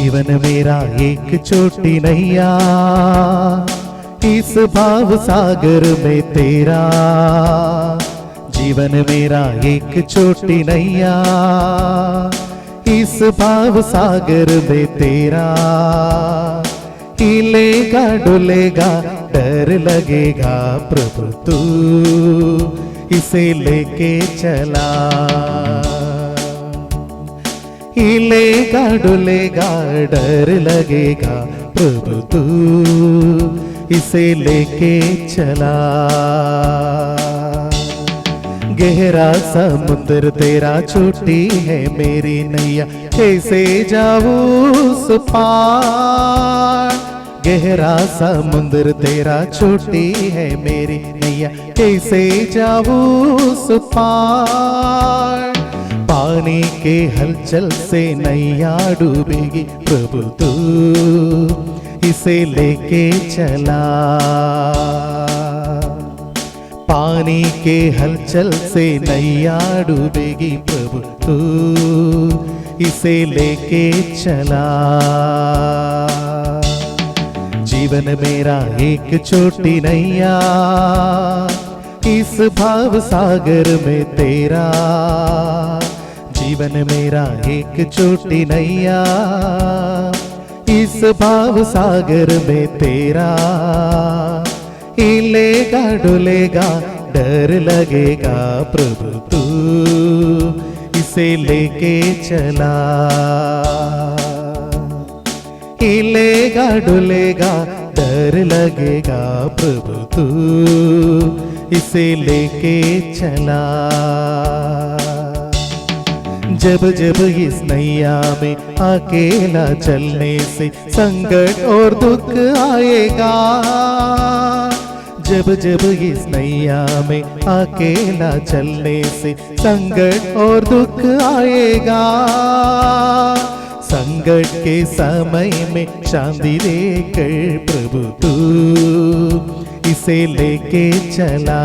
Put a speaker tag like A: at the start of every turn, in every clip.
A: जीवन मेरा एक छोटी नैया, इस भाव सागर में तेरा। जीवन मेरा एक छोटी नैया, इस भाव सागर में तेरा। हिलेगा डुलेगा डर लगेगा प्रभु तू इसे लेके चला। हिलेगा डुलेगा डर लगेगा प्रभु तू इसे लेके चला। गहरा समुद्र तेरा, छोटी है मेरी नैया, कैसे जाऊं उस पार। गहरा समुद्र तेरा, छोटी है मेरी नैया, कैसे जाऊं उस पार। पानी के हलचल से नैया डूबेगी प्रभु तू इसे लेके चला। पानी के हलचल से नैया डूबेगी प्रभु तू इसे लेके चला। जीवन मेरा एक छोटी नैया, इस भाव सागर में तेरा। जीवन मेरा एक छोटी नैया, इस भाव सागर में तेरा। हिलेगा डुलेगा डर लगेगा प्रभु तू इसे लेके चला। हिलेगा डुलेगा डर लगेगा प्रभु तू इसे लेके चला। जब जब इस नैया में अकेला चलने से संकट और दुख आएगा। जब जब इस नैया में अकेला चलने से संकट और दुख आएगा। संकट के समय में शांति देकर प्रभु तू इसे लेके चला।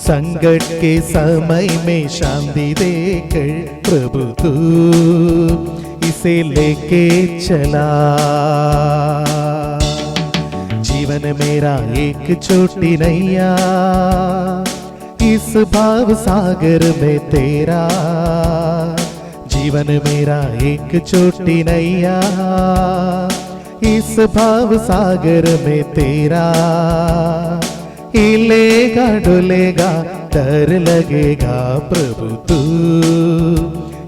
A: संकट के समय में शांति देकर प्रभु तू इसे लेके चला। जीवन मेरा एक छोटी नैया, इस भाव सागर में तेरा। जीवन मेरा एक छोटी नैया, इस भाव सागर में तेरा। हिलेगा डुलेगा डर लगेगा प्रभु तू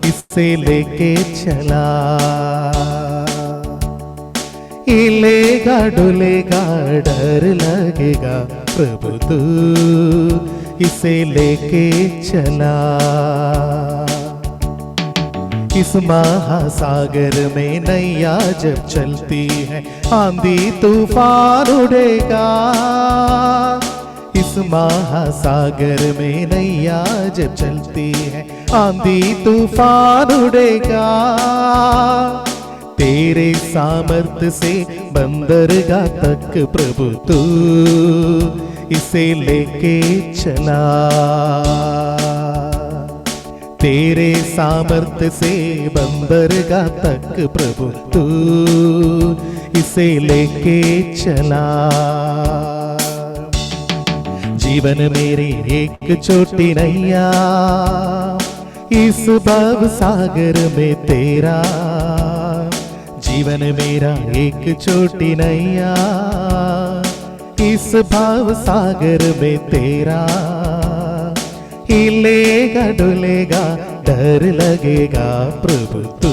A: इसे लेके चला। हिलेगा डुलेगा डर लगेगा प्रभु तू इसे लेके चला। इस महासागर में नैया जब चलती है, आंधी तूफान उड़ेगा। इस महासागर में नैया जब चलती है, आंधी तूफान उड़ेगा। तेरे सामर्थ्य से बंदरगाह तक प्रभु तू इसे लेके चला। तेरे सामर्थ्य से बंदरगाह तक प्रभु तू इसे लेके चला। जीवन मेरी एक छोटी नैया, इस भव सागर में तेरा। जीवन मेरा एक छोटी नैया, इस भाव सागर में तेरा। हिलेगा डुलेगा डर लगेगा प्रभु तू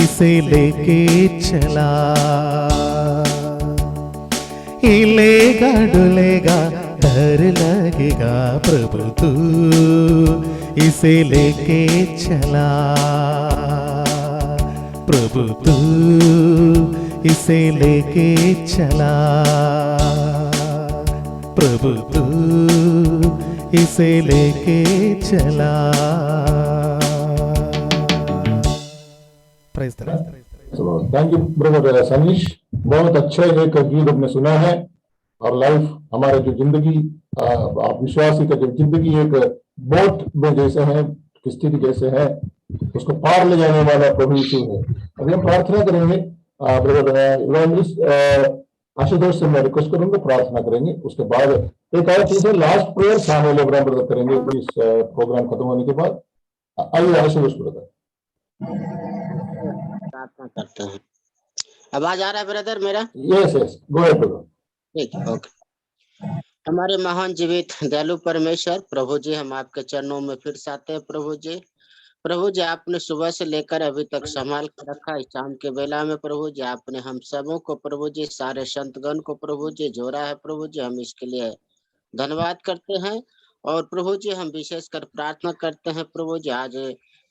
A: इसे लेके चला। हिलेगा डुलेगा डर लगेगा प्रभु तू इसे लेके चला। प्रभु तू इसे लेके चला। प्रभु तू इसे लेके चला। Praise the Lord.
B: Thank you brother Sanish, बहुत अच्छे एक गीत हमने सुना है। और लाइफ हमारे जो जिंदगी आप विश्वासी का जो जिंदगी एक बोट में जैसे है, किश्ती की जैसे है, उसको पार ले जाने वाला प्रभु यीशु है। अभी हम प्रार्थना करेंगे। ब्रदर इवेंजलिस्ट आशुतोष से मैं रिक्वेस्ट करूंगा, प्रार्थना करेंगे। उसके बाद एक और चीज है, लास्ट प्रेयर शामिल ब्रदर करेंगे इस प्रोग्राम खत्म होने के बाद। आइए आशुतोष ब्रदर।
C: प्रार्थना करते हैं। आवाज आ रहा है ब्रदर मेरा?
B: Yes yes, go ahead brother.
C: ठीक है, ओके। हमारे महान जीवित दयालु परमेश्वर प्रभु जी, हम आपके चरणों में फिर से आते हैं प्रभु जी। प्रभु जी, आपने सुबह से लेकर अभी तक संभाल कर रखा। इस शाम के बेला में प्रभु जी आपने हम सबों को प्रभु जी, सारे संतगण को प्रभु जी जोड़ा है प्रभु जी। हम इसके लिए धन्यवाद करते हैं। और प्रभु जी हम विशेषकर प्रार्थना करते हैं प्रभु जी, आज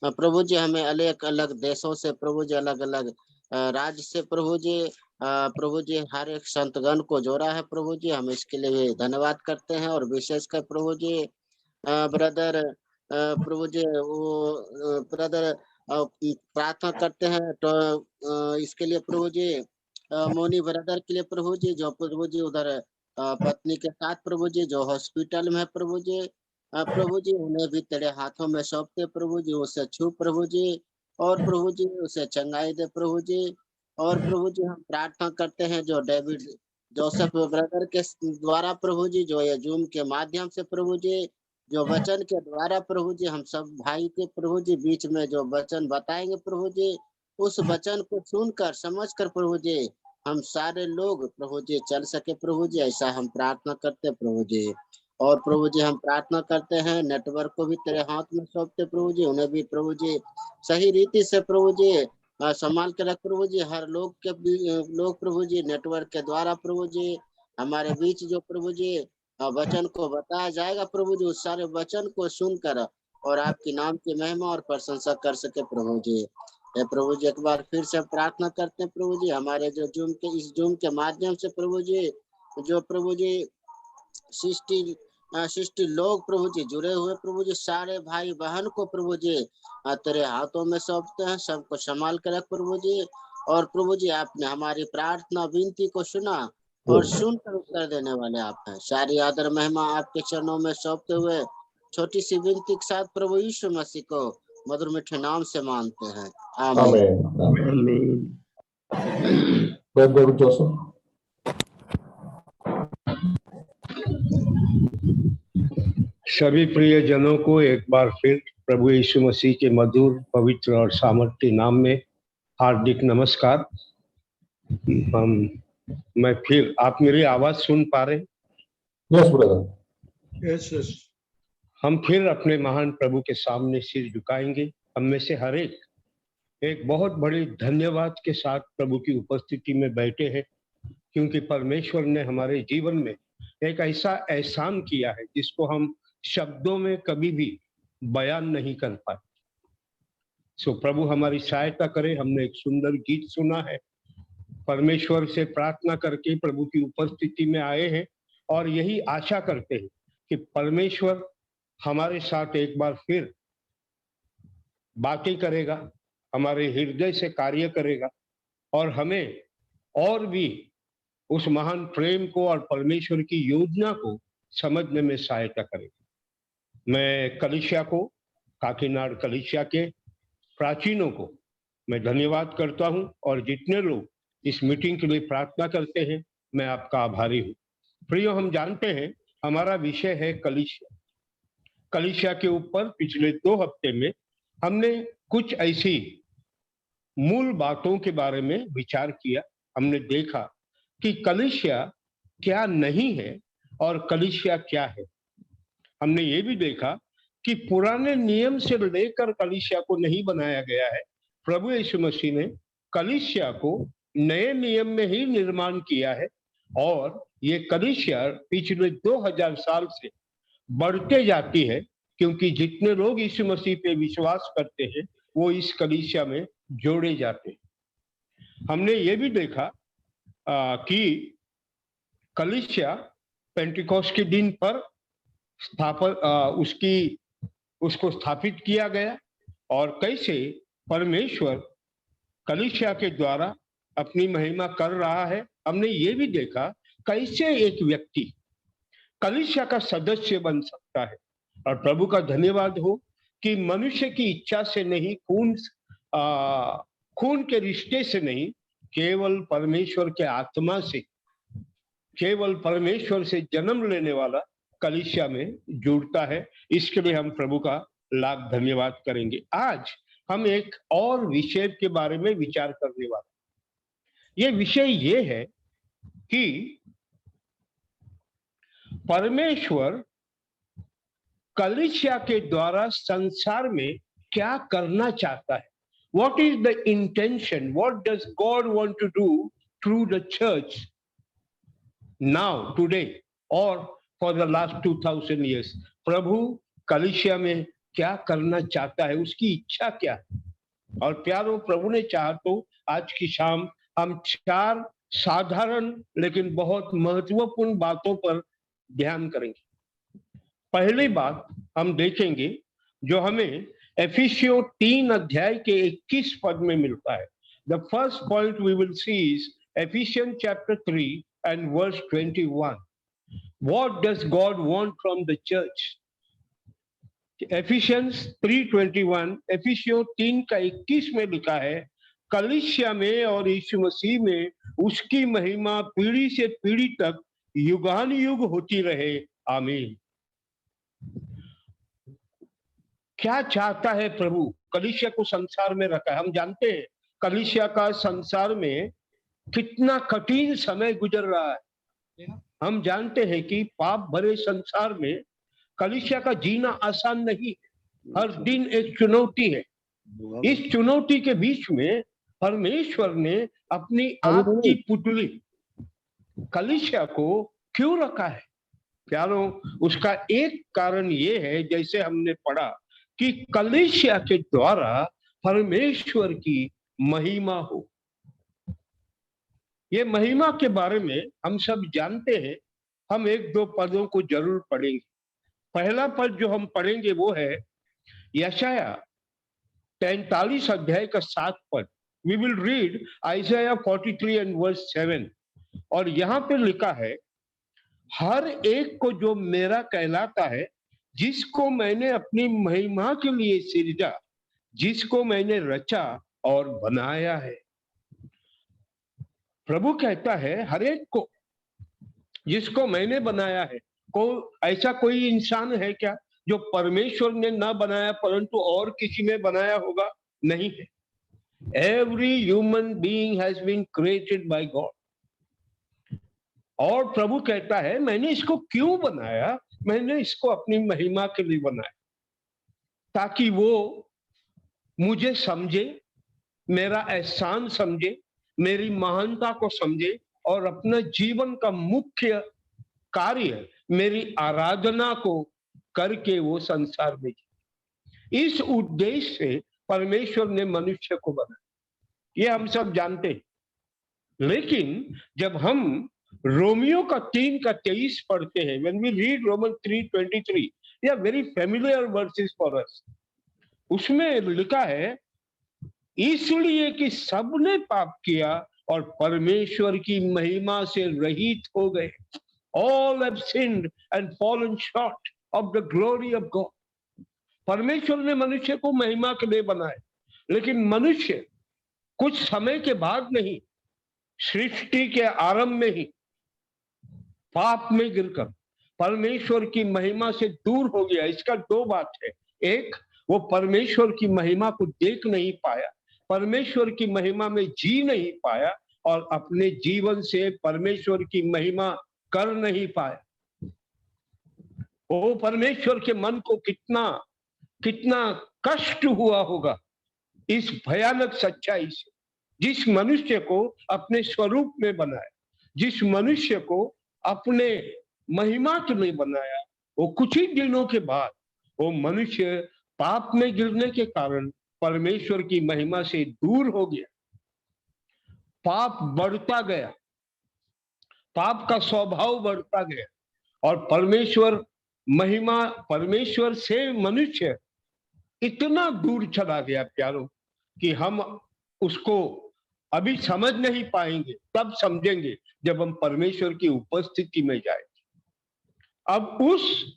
C: प्रभु जी हमें अलग अलग देशों से प्रभु जी, अलग अलग राज्य से प्रभु जी हर एक संतगण को जोड़ा है प्रभु जी। हम इसके लिए धन्यवाद करते हैं। और विशेषकर प्रभु जी ब्रदर प्रभु जी वो ब्रदर प्रार्थना करते हैं तो इसके लिए प्रभु जी मोनी ब्रदर के लिए प्रभु जी, जो प्रभु जी उधर पत्नी के साथ प्रभु जी जो हॉस्पिटल में है प्रभु जी। प्रभु जी उन्हें भी तेरे हाथों में सौंपते प्रभु जी। उसे छू प्रभु जी, और प्रभु जी उसे चंगाई दे प्रभु जी। और प्रभु जी हम प्रार्थना करते हैं जो डेविड जोसेफ ब्रदर के द्वारा प्रभु जी, जो ये जूम के माध्यम से प्रभु जी, जो वचन के द्वारा प्रभु जी हम सब भाई के प्रभु जी बीच में जो वचन बताएंगे प्रभु जी, उस वचन को सुनकर समझकर प्रभु जी हम सारे लोग प्रभु जी चल सके प्रभु जी, ऐसा हम प्रार्थना करते प्रभु जी। और प्रभु जी हम प्रार्थना करते हैं नेटवर्क को भी तेरे हाथ में सौंपते प्रभु जी। उन्हें भी प्रभु जी सही रीति से प्रभु जी संभाल के रख प्रभु जी। हर लोग के लोग प्रभु जी नेटवर्क के द्वारा प्रभु जी हमारे बीच जो प्रभु जी वचन को बताया जाएगा प्रभु जी, उस सारे वचन को सुनकर और आपके नाम की महिमा और प्रशंसा कर सके प्रभु जी। प्रभु जी एक बार फिर से प्रार्थना करते हैं प्रभु जी, हमारे जो इस जूम के माध्यम से प्रभु जी, जो प्रभु जी 60 लोग प्रभु जी जुड़े हुए प्रभु जी, सारे भाई बहन को प्रभु जी तेरे हाथों में सौंपते हैं। सबको संभाल कर रख प्रभु जी। और प्रभु जी आपने हमारी प्रार्थना विनती को सुना और सुनकर उत्तर देने वाले आप हैं। सारी आदर महिमा आपके चरणों में सौंपते हुए छोटी सी विनती के साथ प्रभु यीशु मसीह को मधुर मीठे नाम से मानते हैं, आमीन।
B: Brother Joseph.
D: सभी प्रिय जनों को एक बार फिर प्रभु यीशु मसीह के मधुर पवित्र और सामर्थ्य नाम में हार्दिक नमस्कार। मैं फिर, आप मेरी आवाज सुन पा रहे?
B: Yes brother.
D: यस। हम फिर अपने महान प्रभु के सामने सिर झुकाएंगे। हम में से हर एक बहुत बड़ी धन्यवाद के साथ प्रभु की उपस्थिति में बैठे हैं, क्योंकि परमेश्वर ने हमारे जीवन में एक ऐसा एहसान किया है जिसको हम शब्दों में कभी भी बयान नहीं कर पाए। सो प्रभु हमारी सहायता करे। हमने एक सुंदर गीत सुना है, परमेश्वर से प्रार्थना करके प्रभु की उपस्थिति में आए हैं और यही आशा करते हैं कि परमेश्वर हमारे साथ एक बार फिर बातें करेगा, हमारे हृदय से कार्य करेगा और हमें और भी उस महान प्रेम को और परमेश्वर की योजना को समझने में सहायता करेगा। मैं कलीसिया को, काकीनाड़ कलीसिया के प्राचीनों को मैं धन्यवाद करता हूं, और जितने लोग इस मीटिंग के लिए प्रार्थना करते हैं, मैं आपका आभारी हूं। प्रियो, हम जानते हैं हमारा विषय है कलीसिया। कलीसिया के ऊपर पिछले 2 हफ्ते में हमने कुछ ऐसी मूल बातों के बारे में विचार किया। हमने देखा कि कलीसिया क्या नहीं है और कलीसिया क्या है। हमने ये भी देखा कि पुराने नियम से लेकर कलीसिया को नहीं बनाया गया है। प्रभु यीशु मसीह ने कलीसिया को नए नियम में ही निर्माण किया है, और ये कलीसिया पिछले 2000 साल से बढ़ते जाती है, क्योंकि जितने लोग यीशु मसीह पे विश्वास करते हैं वो इस कलीसिया में जोड़े जाते हैं। हमने ये भी देखा कि कलीसिया पेंटिकोस्ट के दिन पर उसको स्थापित किया गया, और कैसे परमेश्वर कलीसिया के द्वारा अपनी महिमा कर रहा है। हमने ये भी देखा कैसे एक व्यक्ति कलीसिया का सदस्य बन सकता है, और प्रभु का धन्यवाद हो कि मनुष्य की इच्छा से नहीं, खून के रिश्ते से नहीं, केवल परमेश्वर के आत्मा से, केवल परमेश्वर से जन्म लेने वाला कलीसिया में जुड़ता है। इसके लिए हम प्रभु का लाख धन्यवाद करेंगे। आज हम एक और विषय के बारे में विचार करने वाले। ये विषय ये है कि परमेश्वर कलीसिया के द्वारा संसार में क्या करना चाहता है। What is the intention? What does God want to do through the church now, today, or for the last 2000 years? प्रभु कलीसिया में क्या करना चाहता है, उसकी इच्छा क्या है। और प्यारो, प्रभु ने चाहा तो आज की शाम हम 4 साधारण लेकिन बहुत महत्वपूर्ण बातों पर ध्यान करेंगे। पहली बात हम देखेंगे जो हमें एफिसियों 3 अध्याय के 21 पद में मिलता है। The first point we will see is Ephesian chapter 3 and verse 21. What does God want from the church? Ephesians 3:21, एफिसियों 3 का 21 में लिखा है, कलीसिया में और यीशु मसीह में उसकी महिमा पीढ़ी से पीढ़ी तक युगानुयुग होती रहे, आमीन। क्या चाहता है प्रभु? कलीसिया को संसार में रखा है। हम जानते हैं कलीसिया का संसार में कितना कठिन समय गुजर रहा है। हम जानते हैं कि पाप भरे संसार में कलीसिया का जीना आसान नहीं है। हर दिन एक चुनौती है। इस चुनौती के बीच में परमेश्वर ने अपनी आग की पुतली कलीसिया को क्यों रखा है? प्यारों, उसका एक कारण ये है, जैसे हमने पढ़ा, कि कलीसिया के द्वारा परमेश्वर की महिमा हो। ये महिमा के बारे में हम सब जानते हैं। हम 1-2 पदों को जरूर पढ़ेंगे। पहला पद जो हम पढ़ेंगे वो है यशाया 43 अध्याय का 7 पद। We will read Isaiah 43 and verse 7। और यहाँ पे लिखा है, हर एक को जो मेरा कहलाता है, जिसको मैंने अपनी महिमा के लिए सृजा, जिसको मैंने रचा और बनाया है। प्रभु कहता है हर एक को, जिसको मैंने बनाया है। ऐसा कोई इंसान है क्या जो परमेश्वर ने ना बनाया परंतु और किसी में बनाया होगा? नहीं है। Every human being has been created by God. और प्रभु कहता है मैंने इसको क्यों बनाया? मैंने इसको अपनी महिमा के लिए बनाया, ताकि वो मुझे समझे, मेरा एहसान समझे, मेरी महानता को समझे और अपना जीवन का मुख्य कार्य मेरी आराधना को करके वो संसार में जी। इस उद्देश्य से परमेश्वर ने मनुष्य को बनाया, ये हम सब जानते हैं। लेकिन जब हम रोमियो का 3 का 23 पढ़ते हैं, when we read Romans 3:23, they are very familiar verses for us. उसमें लिखा है, इसलिए कि सबने पाप किया और परमेश्वर की महिमा से रहित हो गए। All have sinned and fallen short of the glory of God. परमेश्वर ने मनुष्य को महिमा के लिए बनाया, लेकिन मनुष्य कुछ समय के बाद नहीं, सृष्टि के आरंभ में ही पाप में गिरकर परमेश्वर की महिमा से दूर हो गया। इसका 2 बात है। एक, वो परमेश्वर की महिमा को देख नहीं पाया, परमेश्वर की महिमा में जी नहीं पाया और अपने जीवन से परमेश्वर की महिमा कर नहीं पाया। वो परमेश्वर के मन को कितना कष्ट हुआ होगा इस भयानक सच्चाई से। जिस मनुष्य को अपने स्वरूप में बनाया, जिस मनुष्य को अपने महिमा के लिए बनाया, वो कुछ ही दिनों के बाद वो मनुष्य पाप में गिरने के कारण परमेश्वर की महिमा से दूर हो गया। पाप बढ़ता गया, पाप का स्वभाव बढ़ता गया और परमेश्वर से मनुष्य इतना दूर चला गया प्यारों, कि हम उसको अभी समझ नहीं पाएंगे। तब समझेंगे जब हम परमेश्वर की उपस्थिति में जाएंगे। अब उस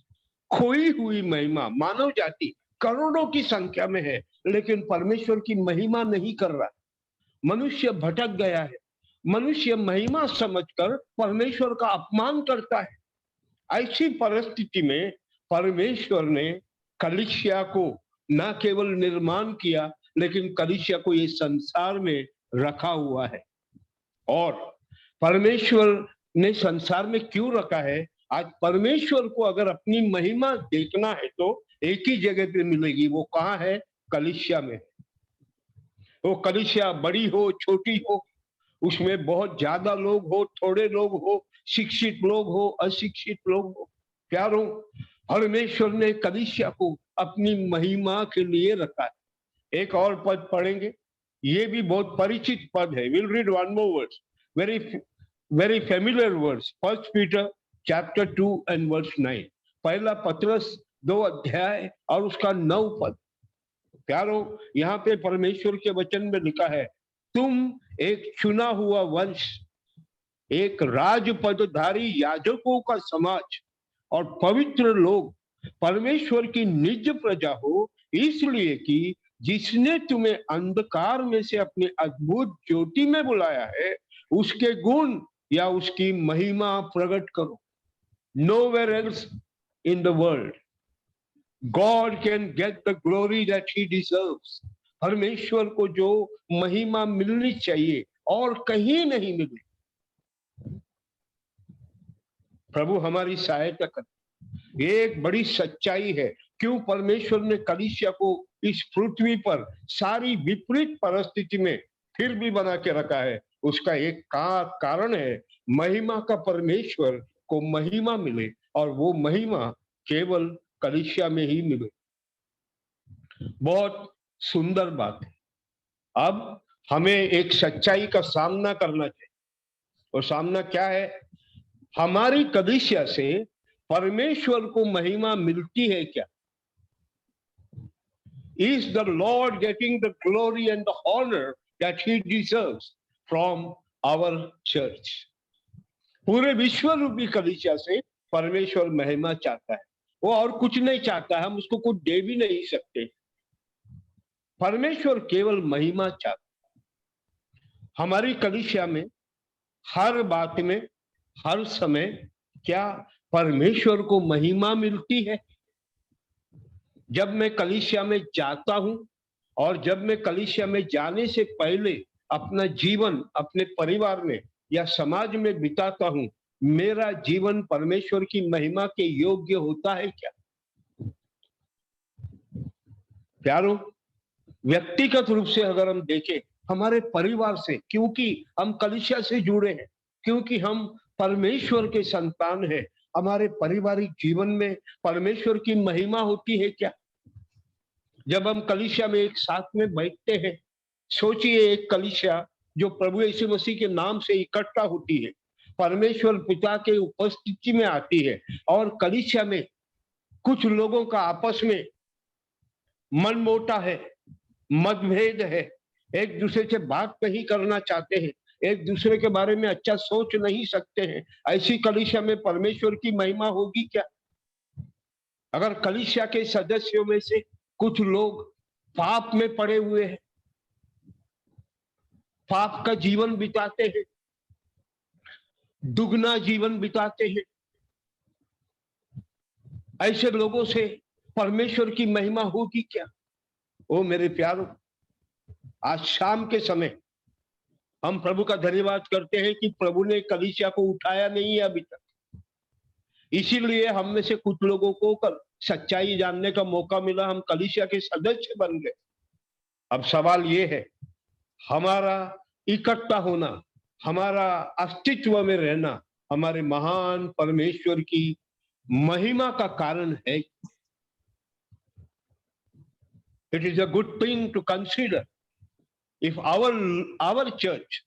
D: खोई हुई महिमा, मानव जाति करोड़ों की संख्या में है, लेकिन परमेश्वर की महिमा नहीं कर रहा। मनुष्य भटक गया है। मनुष्य महिमा समझकर परमेश्वर का अपमान करता है। ऐसी परिस्थिति में परमेश्वर ने कलीसिया को न केवल निर्माण किया, लेकिन कलीसिया को ये संसार में रखा हुआ है। और परमेश्वर ने संसार में क्यों रखा है? आज परमेश्वर को अगर अपनी महिमा देखना है तो एक ही जगह पे मिलेगी। वो कहाँ है? कलीसिया में। वो कलीसिया बड़ी हो छोटी हो, उसमें बहुत ज्यादा लोग हो थोड़े लोग हो, शिक्षित लोग हो अशिक्षित लोग हो, प्यारों, परमेश्वर ने कलीसिया को अपनी महिमा के लिए रखा है। एक और पद पढ़ेंगे, ये भी बहुत परिचित पद है। Will read one more words, very very familiar words. 1 Peter chapter 2 and verse 9। पहला पत्रस 2 अध्याय और उसका 9 पद। प्यारों, यहाँ पे परमेश्वर के वचन में लिखा है, तुम एक चुना हुआ वंश, एक राजपदधारी याजकों का समाज और पवित्र लोग, परमेश्वर की निज प्रजा हो, इसलिए कि जिसने तुम्हें अंधकार में से अपनी अद्भुत ज्योति में बुलाया है, उसके गुण या उसकी महिमा प्रकट करो। Nowhere else in the world God can get the glory that he deserves. परमेश्वर को जो महिमा मिलनी चाहिए और कहीं नहीं मिली। प्रभु हमारी सहायता करे। ये एक बड़ी सच्चाई है। क्यों परमेश्वर ने कलीसिया को इस पृथ्वी पर सारी विपरीत परिस्थिति में फिर भी बना के रखा है? उसका एक कारण है, महिमा का परमेश्वर को महिमा मिले और वो महिमा केवल कलीसिया में ही मिले। बहुत सुंदर बात है। अब हमें एक सच्चाई का सामना करना चाहिए। और सामना क्या है? हमारी कलीसिया से परमेश्वर को महिमा मिलती है क्या? Is the Lord getting the glory and the honor that he deserves from our church? पूरे विश्व रूपी कलीसिया से परमेश्वर महिमा चाहता है। वो और कुछ नहीं चाहता है, हम उसको कुछ दे भी नहीं सकते। परमेश्वर केवल महिमा चाहता है। हमारी कलीसिया में हर बात में हर समय क्या परमेश्वर को महिमा मिलती है? जब मैं कलीसिया में जाता हूं और जब मैं कलीसिया में जाने से पहले अपना जीवन अपने परिवार में या समाज में बिताता हूं, मेरा जीवन परमेश्वर की महिमा के योग्य होता है क्या? प्यारों, व्यक्तिगत रूप से अगर हम देखें, हमारे परिवार से, क्योंकि हम कलीसिया से जुड़े हैं, क्योंकि हम परमेश्वर के संतान हैं, हमारे पारिवारिक जीवन में परमेश्वर की महिमा होती है क्या? जब हम कलीसिया में एक साथ में बैठते हैं, सोचिए एक कलीसिया जो प्रभु यीशु मसीह के नाम से इकट्ठा होती है, परमेश्वर पिता के उपस्थिति में आती है, और कलीसिया में कुछ लोगों का आपस में मनमुटा है, मतभेद है, एक दूसरे से बात नहीं करना चाहते हैं, एक दूसरे के बारे में अच्छा सोच नहीं सकते हैं। ऐसी कलीसिया में परमेश्वर की महिमा होगी क्या? अगर कलीसिया के सदस्यों में से कुछ लोग पाप में पड़े हुए हैं, पाप का जीवन बिताते हैं, दुगना जीवन बिताते हैं, ऐसे लोगों से परमेश्वर की महिमा होगी क्या? ओ मेरे प्यारों, आज शाम के समय हम प्रभु का धन्यवाद करते हैं कि प्रभु ने कलीसिया को उठाया नहीं है अभी तक। इसीलिए हम में से कुछ लोगों को सच्चाई जानने का मौका मिला, हम कलीसिया के सदस्य बन गए। अब सवाल ये है, हमारा इकट्ठा होना, हमारा अस्तित्व में रहना हमारे महान परमेश्वर की महिमा का कारण है? It is a good thing to consider. If our church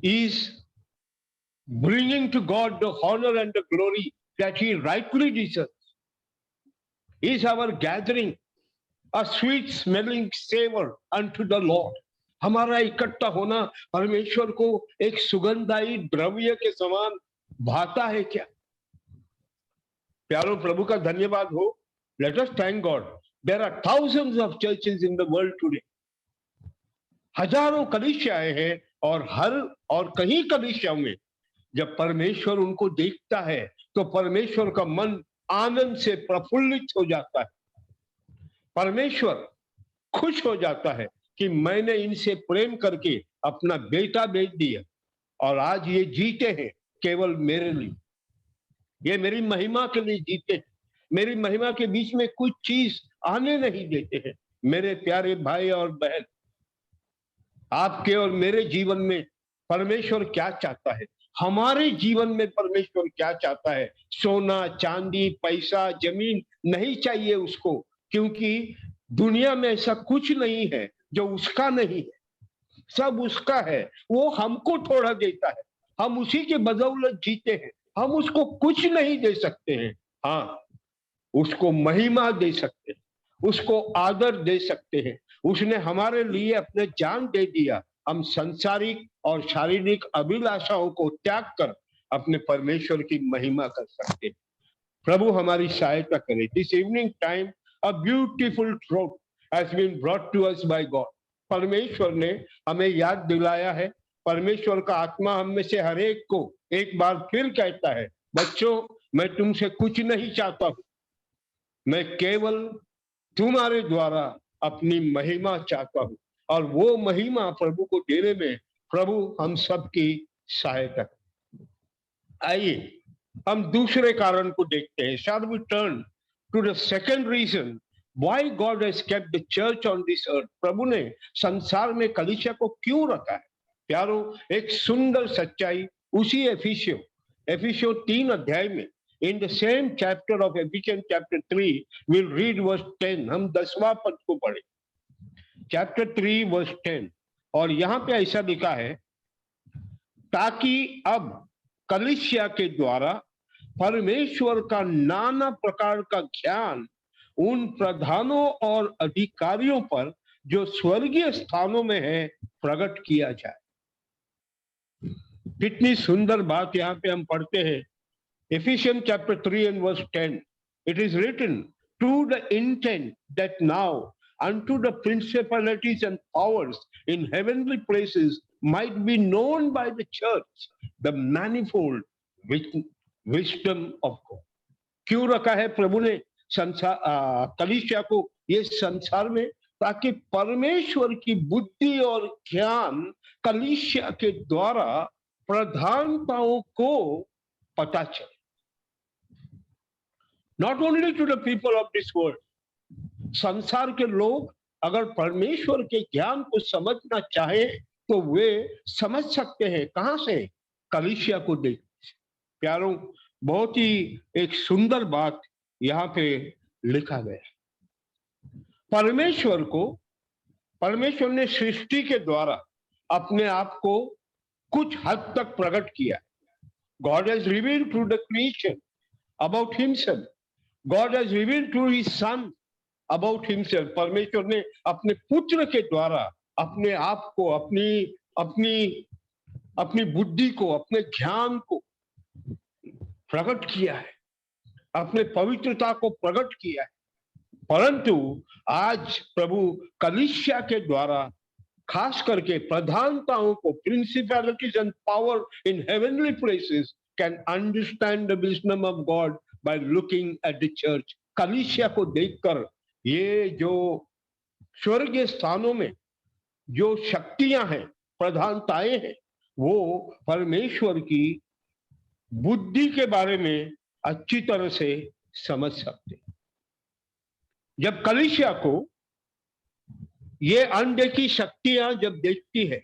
D: is bringing to God the honor and the glory that he rightly deserves, is our gathering a sweet smelling savor unto the Lord? हमारा इकट्ठा होना परमेश्वर को एक सुगंधाई द्रव्य के समान भाता है क्या? प्यारों, प्रभु का धन्यवाद हो Let us thank God. There are thousands of churches in the world today. हजारों कलीसियाएं हैं और कहीं कलीसियाओं में जब परमेश्वर उनको देखता है तो परमेश्वर का मन आनंद से प्रफुल्लित हो जाता है। परमेश्वर खुश हो जाता है कि मैंने इनसे प्रेम करके अपना बेटा भेज दिया और आज ये जीते हैं केवल मेरे लिए, ये मेरी महिमा के लिए जीते हैं, मेरी महिमा के बीच में कुछ चीज आने नहीं देते हैं। मेरे प्यारे भाई और बहन, आपके और मेरे जीवन में परमेश्वर क्या चाहता है? हमारे जीवन में परमेश्वर क्या चाहता है? सोना चांदी पैसा जमीन नहीं चाहिए उसको, क्योंकि दुनिया में ऐसा कुछ नहीं है जो उसका नहीं है, सब उसका है। वो हमको थोड़ा देता है, हम उसी के बदौलत जीते हैं। हम उसको कुछ नहीं दे सकते हैं, हाँ उसको महिमा दे सकते हैं, उसको आदर दे सकते हैं। उसने हमारे लिए अपने जान दे दिया। हम संसारिक और शारीरिक अभिलाषाओं को त्याग कर अपने परमेश्वर की महिमा कर सकते हैं। प्रभु हमारी सहायता करे। This evening time a beautiful truth has been brought to us by God. परमेश्वर ने हमें याद दिलाया है। परमेश्वर का आत्मा हम में से हर एक को एक बार फिर कहता है, बच्चों मैं तुमसे कुछ नहीं चाहता हूं, मैं केवल तुम्हारे द्वारा अपनी महिमा चाहता हूं। और वो महिमा प्रभु को देने में प्रभु हम सबकी सहायता करें। आइए हम दूसरे कारण को देखते हैं। Shall we turn to the second reason why God has kept the church on this earth? प्रभु ने संसार में कलीसिया को क्यों रखा है? प्यारों, एक सुंदर सच्चाई उसी एफिसियों 3 अध्याय में, in the same chapter of Ephesians chapter 3, we'll read verse 10. हम 10वां पद को पढ़े, chapter 3 verse 10, और यहां पे ऐसा लिखा है, ताकि अब कलीसिया के द्वारा परमेश्वर का नाना प्रकार का ज्ञान उन प्रधानों और अधिकारियों पर जो स्वर्गीय स्थानों में है प्रकट किया जाए। कितनी सुंदर बात यहां पे हम पढ़ते हैं। Ephesians chapter 3 and verse 10, it is written, to the intent that now unto the principalities and powers in heavenly places might be known by the church the manifold wisdom of God. क्यों रखा है प्रभु ने कलीसिया को ये संसार में? ताकि परमेश्वर की बुद्धि और ज्ञान कलीसिया के द्वारा प्रधानताओं को पता चले। Not only to the people of this world, संसार के लोग अगर परमेश्वर के ज्ञान को समझना चाहे तो वे समझ सकते हैं। कहां से? कलीसिया को देख। प्यारों, बहुत ही एक सुंदर बात यहां पे लिखा गया। परमेश्वर ने सृष्टि के द्वारा अपने आप को कुछ हद तक प्रकट किया। God has revealed through the creation about himself. God has revealed through his son about himself. परमेश्वर ने अपने पुत्र के द्वारा अपने आप को, अपनी बुद्धि को, अपने ज्ञान को प्रकट किया है, अपने पवित्रता को प्रकट किया है। परंतु आज प्रभु कलीसिया के द्वारा खास करके प्रधानताओं को, principalities and power in heavenly places can understand the wisdom of God by looking at the church. कलीसिया को देखकर ये जो स्वर्गीय स्थानों में जो शक्तियां हैं, प्रधानताएं हैं, वो परमेश्वर की बुद्धि के बारे में अच्छी तरह से समझ सकते हैं। जब कलीसिया को ये अनदेखी शक्तियां जब देखती है,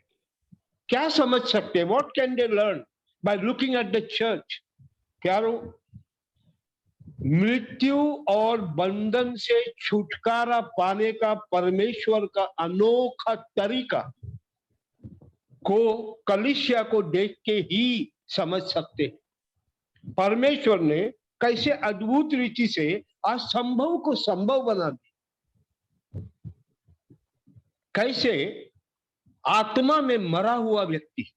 D: क्या समझ सकते हैं? What can they learn by looking at the church? प्यारों, मृत्यु और बंधन से छुटकारा पाने का परमेश्वर का अनोखा तरीका को कलीसिया को देख के ही समझ सकते हैं। परमेश्वर ने कैसे अद्भुत रीति से असंभव को संभव बना दिया। कैसे आत्मा में मरा हुआ व्यक्ति,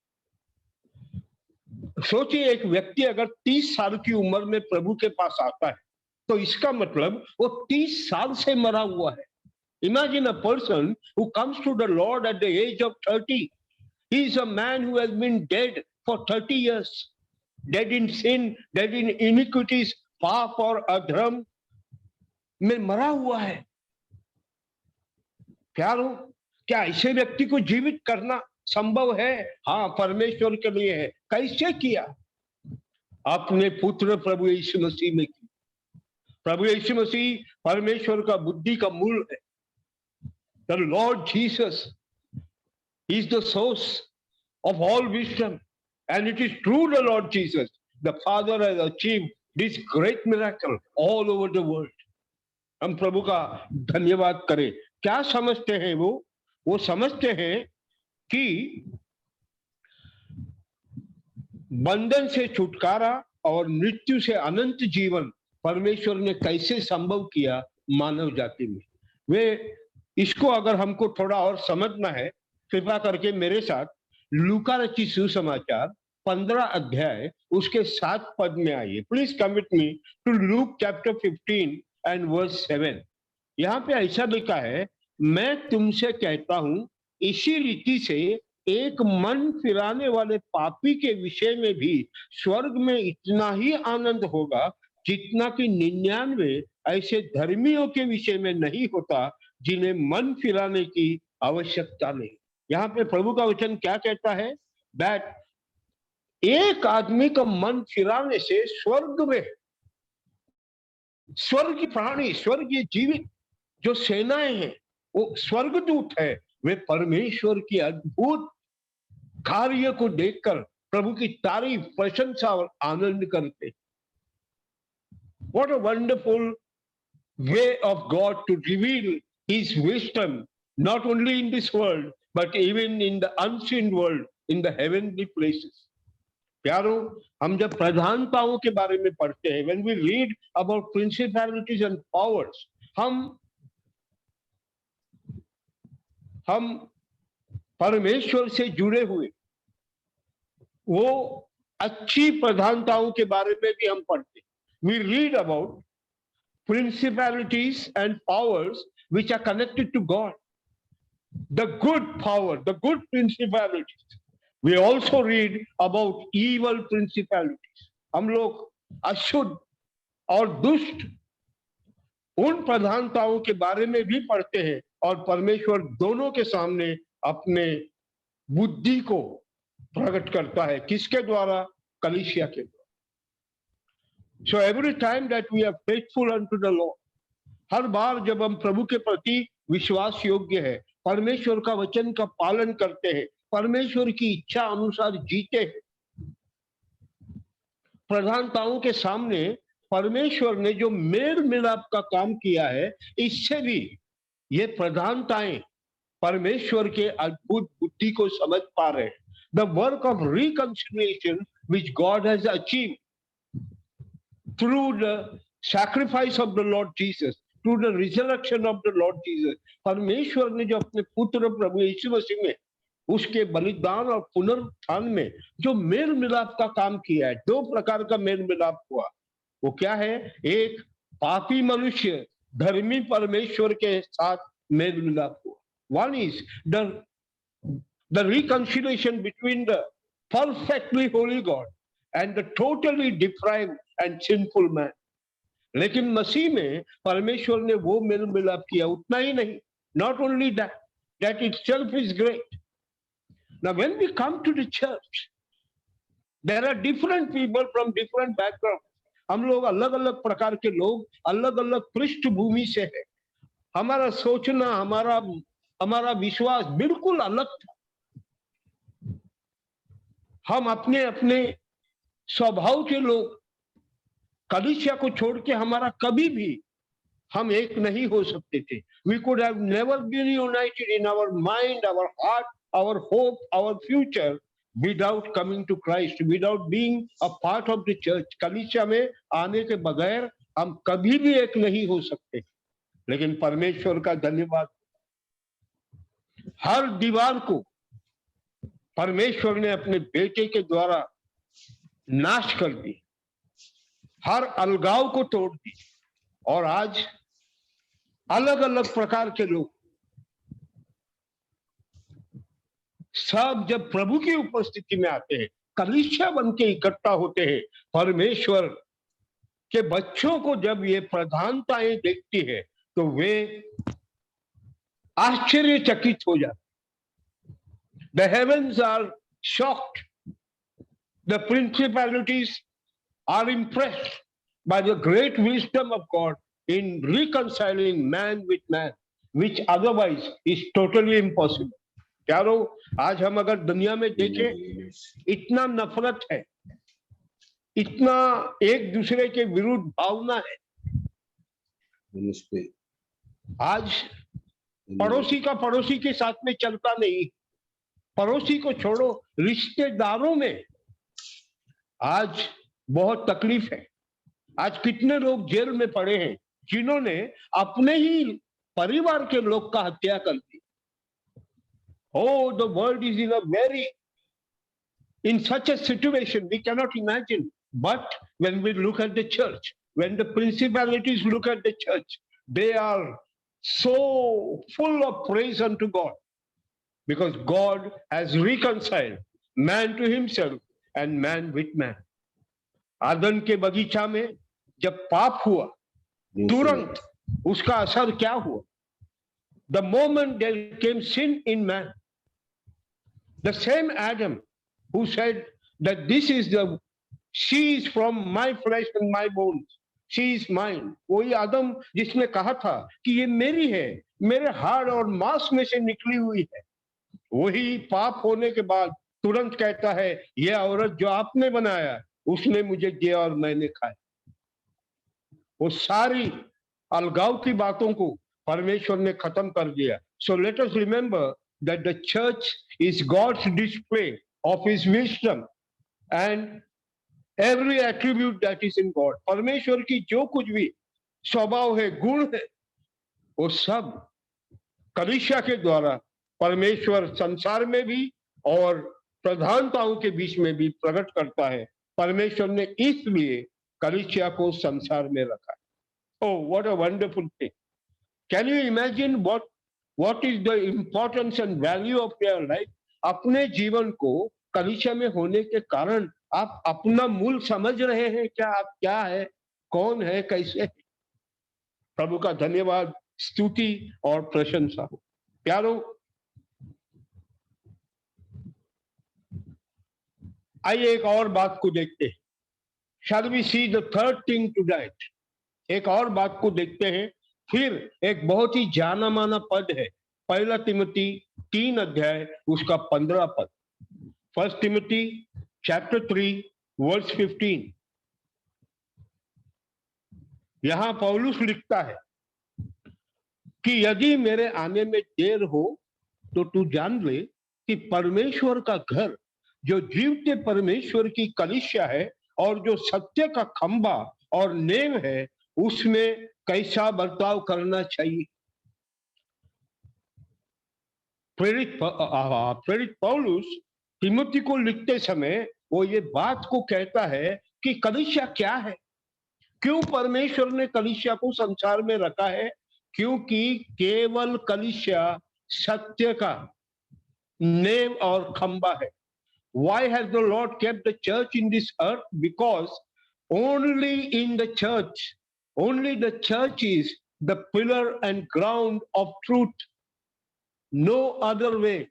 D: सोचिए एक व्यक्ति अगर 30 साल की उम्र में प्रभु के पास आता है तो इसका मतलब वो 30 साल से मरा हुआ है। Imagine a person who comes to the Lord at the age of 30. He is a man who has been dead for 30 years, dead in sin, dead in iniquities, पाप और अधर्म में मरा हुआ है। प्यारो, क्या ऐसे व्यक्ति को जीवित करना संभव है? हाँ, परमेश्वर के लिए है। कैसे किया? अपने पुत्र प्रभु यीशु मसीह में की। प्रभु यीशु मसीह परमेश्वर का बुद्धि का मूल है। The Lord Jesus is the source of all wisdom, and it is through the Lord Jesus the Father has achieved this great miracle all over the world. हम प्रभु का धन्यवाद करें। क्या समझते हैं वो समझते हैं कि बंधन से छुटकारा और मृत्यु से अनंत जीवन परमेश्वर ने कैसे संभव किया मानव जाति में। वे इसको अगर हमको थोड़ा और समझना है, कृपा करके मेरे साथ लूका रचित सुसमाचार 15 अध्याय उसके 7 पद में आइए। Please come with me to look chapter 15 and verse 7। यहाँ पे ऐसा लिखा है, मैं तुमसे कहता हूं इसी रीति से एक मन फिराने वाले पापी के विषय में भी स्वर्ग में इतना ही आनंद होगा जितना कि 99 ऐसे धर्मियों के विषय में नहीं होता जिन्हें मन फिराने की आवश्यकता नहीं। यहाँ पे प्रभु का वचन क्या कहता है? दैट एक आदमी का मन फिराने से स्वर्ग में, स्वर्ग की प्राणी, स्वर्गीय जीवित जो सेनाएं हैं, वो स्वर्गदूत है, वे परमेश्वर की अद्भुत कार्य को देखकर प्रभु की तारीफ, प्रशंसा और आनंद करते। What a wonderful way of God to reveal His wisdom, not only in this world, but even in the unseen world, in the heavenly places. प्यारो, हम जब प्रधानताओं के बारे में पढ़ते हैं, when we read about principalities and powers, हम परमेश्वर से जुड़े हुए वो अच्छी प्रधानताओं के बारे में भी हम पढ़ते हैं। We read about principalities and powers which are connected to God. The good power, the good principalities. We also read about evil principalities. हम लोग अशुद्ध और दुष्ट उन प्रधानताओं के बारे में भी पढ़ते हैं और परमेश्वर दोनों के सामने अपने बुद्धि को प्रकट करता है। किसके द्वारा? कलीसिया के द्वारा। So every time that we are faithful unto the Lord, हर बार जब हम प्रभु के प्रति विश्वास योग्य है, परमेश्वर का वचन का पालन करते हैं, परमेश्वर की इच्छा अनुसार जीते हैं, प्रधानताओं के सामने परमेश्वर ने जो मेल मिलाप का काम किया है, इससे भी ये प्रधानताएं परमेश्वर के अद्भुत बुद्धि को समझ पा रहे हैं। The work of reconciliation which God has achieved through the sacrifice of the Lord Jesus, through the resurrection of the Lord Jesus, परमेश्वर ने जो अपने पुत्र प्रभु यीशु मसीह में उसके बलिदान और पुनरुत्थान में जो मेल मिलाप का काम किया है, 2 प्रकार का मेल मिलाप हुआ। वो क्या है? एक पापी मनुष्य धर्मी परमेश्वर के साथ मेल मिलाप हुआ। One is the reconciliation between the perfectly holy God and the totally depraved and sinful man. लेकिन मसीह में परमेश्वर ने वो मेल मिलाप किया, उतना ही नहीं, not only that itself is great. Now when we come to the church, there are different people from different backgrounds. हम लोग अलग अलग प्रकार के लोग, अलग अलग पृष्ठभूमि से है। हमारा सोचना, हमारा विश्वास बिल्कुल अलग था। हम अपने अपने स्वभाव के लोग, कलीसिया को छोड़ के हमारा कभी भी हम एक नहीं हो सकते थे। We could have never been united in our mind, our heart, our hope, our future without coming to Christ, without being a part of the church. कलीसिया में आने के बगैर हम कभी भी एक नहीं हो सकते। लेकिन परमेश्वर का धन्यवाद, हर दीवार को परमेश्वर ने अपने बेटे के द्वारा नाश कर दी, हर अलगाव को तोड़ दी। और आज अलग अलग प्रकार के लोग सब जब प्रभु की उपस्थिति में आते हैं, कलीसिया बन के इकट्ठा होते हैं, परमेश्वर के बच्चों को जब ये प्रधानताएं देखती है तो वे आश्चर्यचकित हो जाते। The heavens are shocked. The principalities are impressed by the great wisdom of God in reconciling man with man, which otherwise is totally impossible. प्यारो, आज हम अगर दुनिया में देखें, इतना नफरत है, इतना एक दूसरे के विरुद्ध भावना है। आज पड़ोसी का पड़ोसी के साथ में चलता नहीं, पड़ोसी को छोड़ो, रिश्तेदारों में आज बहुत तकलीफ है। आज कितने लोग जेल में पड़े हैं जिन्होंने अपने ही परिवार के लोग का हत्या कर दी। Oh, the world is in such a situation we cannot imagine. But when we look at the church, when the principalities look at the church, they are so full of praise unto God, because God has reconciled man to himself and man with man. आदन के बगीचा में जब पाप हुआ, तुरंत उसका असर क्या हुआ? The moment there came sin in man, the same Adam who said that she is from my flesh and my bones, she is mine, वही आदम जिसने कहा था कि ये मेरी है, मेरे हाड़ और मांस में से निकली हुई है, वही पाप होने के बाद तुरंत कहता है, ये औरत जो आपने बनाया उसने मुझे दिया और मैंने खाया। वो सारी अलगाव की बातों को परमेश्वर ने खत्म कर दिया। So let us remember that the church is God's display of his wisdom and every attribute that is in God. परमेश्वर की जो कुछ भी स्वभाव है, गुण है, वो सब कलीसिया के द्वारा परमेश्वर संसार में भी और प्रधानताओं के बीच में भी प्रकट करता है। परमेश्वर ने इसलिए कलीसिया को संसार में रखा। Oh, what a wonderful thing! Can you imagine what is the importance and value of your life? अपने जीवन को कलीसिया में होने के कारण आप अपना मूल समझ रहे हैं क्या? आप क्या है, कौन है, कैसे है? प्रभु का धन्यवाद, स्तुति और प्रशंसा हो। प्यारो, आइए एक और बात को देखते हैं। Shall we see the third thing tonight? एक और बात को देखते हैं। फिर एक बहुत ही जाना माना पद है, पहला तिमोथी 3 अध्याय उसका 15 पद। First Timothy chapter 3 verse 15। यहां पौलुस लिखता है कि यदि मेरे आने में देर हो तो तू जान ले कि परमेश्वर का घर जो जीवते परमेश्वर की कलीसिया है और जो सत्य का खंबा और नेम है, उसमें कैसा बर्ताव करना चाहिए। प्रेरित पौलुस तिमोथी को लिखते समय वो ये बात को कहता है कि कलीसिया क्या है, क्यों परमेश्वर ने कलीसिया को संसार में रखा है? क्योंकि केवल कलीसिया सत्य का नेम और खंबा है। Why has the Lord kept the church in this earth? Because only the church is the pillar and ground of truth. No other way,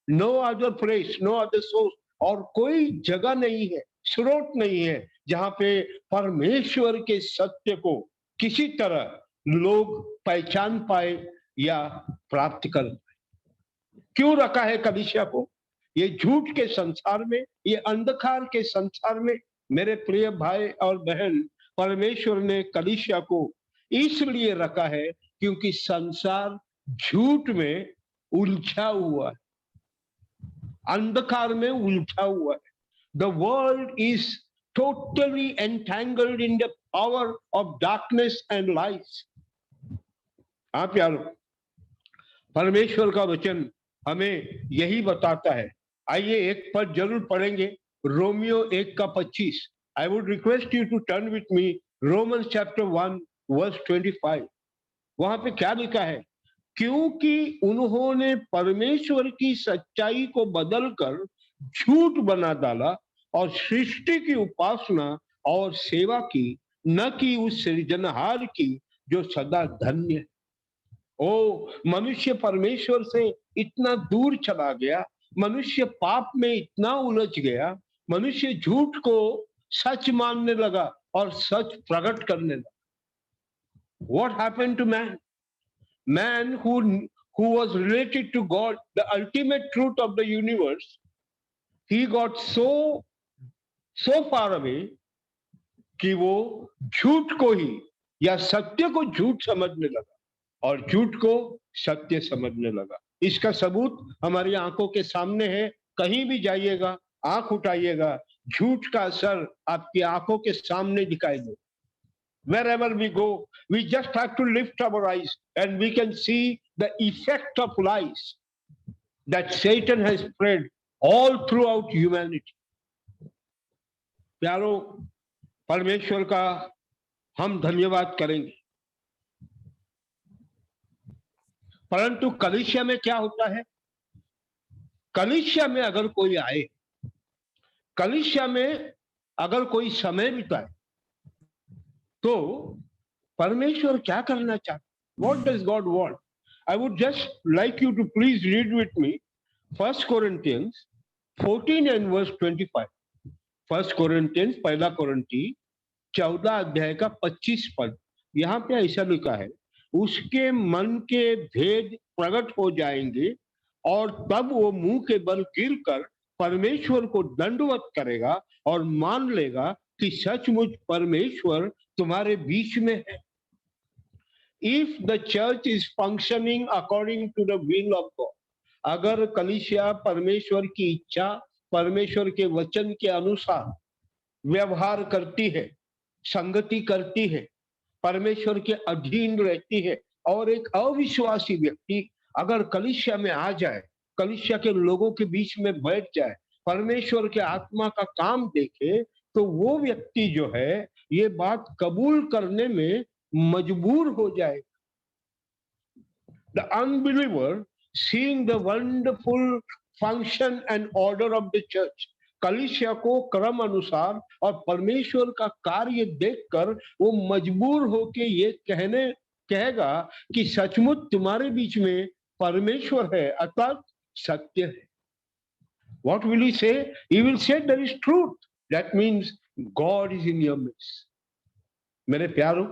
D: no other place, no other source, और कोई जगह नहीं है, स्रोत नहीं है जहां पे परमेश्वर के सत्य को किसी तरह लोग पहचान पाए या प्राप्त कर पाए। क्यों रखा है कलीसिया को? ये झूठ के संसार में, ये अंधकार के संसार में मेरे प्रिय भाई और बहन, परमेश्वर ने कलीसिया को इसलिए रखा है क्योंकि संसार झूठ में उलझा हुआ है, अंधकार में उलझा हुआ है। The world is totally entangled in the power of darkness and lies. हाँ प्यारो, परमेश्वर का वचन हमें यही बताता है। आइए एक पद जरूर पढ़ेंगे, रोमियो 1 का 25। I would request you to turn with me Romans chapter 1 verse 25, वहां पे क्या लिखा है? क्योंकि उन्होंने परमेश्वर की सच्चाई को बदलकर झूठ बना डाला और सृष्टि की उपासना और सेवा की, न कि उस सृजनहार की जो सदा धन्य है। ओ, मनुष्य परमेश्वर से इतना दूर चला गया, मनुष्य पाप में इतना उलझ गया, मनुष्य झूठ को सच मानने लगा और सच प्रकट करने लगा। What happened to man? Man who was related to God, the ultimate truth of the universe, he got so far away कि वो झूठ को ही या सत्य को झूठ समझने लगा और झूठ को सत्य समझने लगा। इसका सबूत हमारी आंखों के सामने है। कहीं भी जाइएगा, आंख उठाइएगा, झूठ का असर आपकी आंखों के सामने दिखाई दे। Wherever we go, we just have to lift our eyes and we can see the effect of lies that Satan has spread all throughout humanity. प्यारो, परमेश्वर का हम धन्यवाद करेंगे, परंतु कलीसिया में क्या होता है? कलीसिया में अगर कोई आए, कलीसिया में अगर कोई समय बिताए, तो परमेश्वर क्या करना चाहता? What does God want? I would just like you to please read with me 1 Corinthians 14 and verse 25. 1 Corinthians, पहला कोरिन्थी 14 अध्याय का 25 पद। यहाँ पे ऐसा लिखा है, उसके मन के भेद प्रकट हो जाएंगे और तब वो मुंह के बल गिरकर परमेश्वर को दंडवत करेगा और मान लेगा कि सचमुच परमेश्वर तुम्हारे बीच में है। If the church is functioning according to the will of God, अगर कलीसिया परमेश्वर की इच्छा, परमेश्वर के वचन के अनुसार व्यवहार करती है, संगति करती है, परमेश्वर के अधीन रहती है, और एक अविश्वासी व्यक्ति अगर कलीसिया में आ जाए, कलीसिया के लोगों के बीच में बैठ जाए, परमेश्वर के आत्मा का काम देखे, तो वो व्यक्ति जो है ये बात कबूल करने में मजबूर हो जाए। The unbeliever, seeing the wonderful function and order of the church, कलीसिया को क्रम अनुसार और परमेश्वर का कार्य देखकर वो मजबूर होके ये कहेगा कि सचमुच तुम्हारे बीच में परमेश्वर है, अर्थात सत्य है। What will he say? He will say there is truth. That means God is in your midst. मेरे प्यारों,